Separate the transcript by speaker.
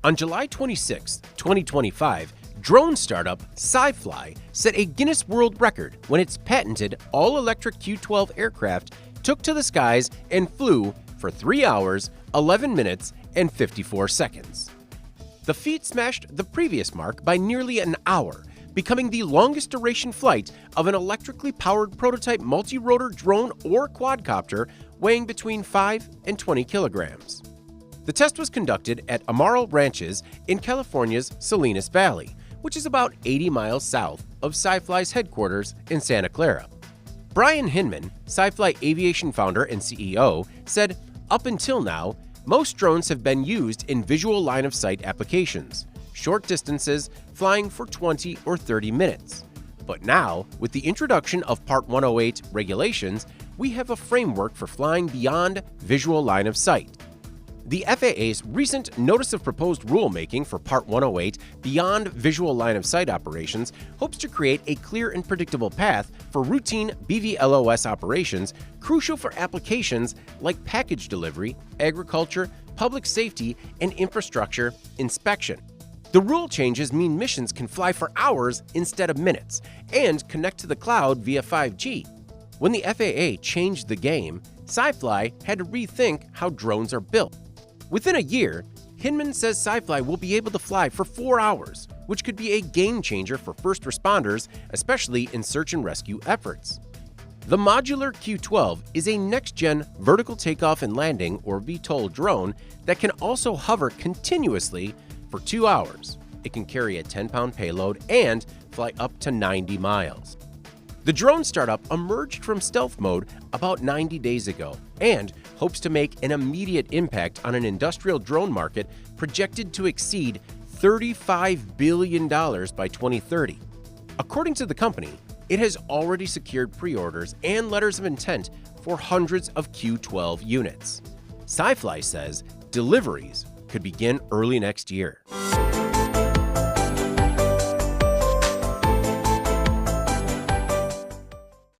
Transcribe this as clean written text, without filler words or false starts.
Speaker 1: On July 26, 2025, drone startup SiFly set a Guinness World Record when its patented all-electric Q-12 aircraft took to the skies and flew for 3 hours, 11 minutes, and 54 seconds. The feat smashed the previous mark by nearly an hour, becoming the longest duration flight of an electrically powered prototype multi-rotor drone or quadcopter weighing between 5 and 20 kilograms. The test was conducted at Amaral Ranches in California's Salinas Valley, which is about 80 miles south of SiFly's headquarters in Santa Clara. Brian Hinman, SiFly Aviation founder and CEO, said, "Up until now, most drones have been used in visual line-of-sight applications, short distances, flying for 20 or 30 minutes. But now, with the introduction of Part 108 regulations, we have a framework for flying beyond visual line of sight." The FAA's recent Notice of Proposed Rulemaking for Part 108 beyond visual line of sight operations hopes to create a clear and predictable path for routine BVLOS operations crucial for applications like package delivery, agriculture, public safety, and infrastructure inspection. The rule changes mean missions can fly for hours instead of minutes and connect to the cloud via 5G. When the FAA changed the game, SiFly had to rethink how drones are built. Within a year, Hinman says SiFly will be able to fly for 4 hours, which could be a game changer for first responders, especially in search and rescue efforts. The modular Q-12 is a next-gen vertical takeoff and landing or VTOL drone that can also hover continuously for 2 hours. It can carry a 10-pound payload and fly up to 90 miles. The drone startup emerged from stealth mode about 90 days ago and hopes to make an immediate impact on an industrial drone market projected to exceed $35 billion by 2030. According to the company, it has already secured pre-orders and letters of intent for hundreds of Q-12 units. SiFly says deliveries could begin early next year.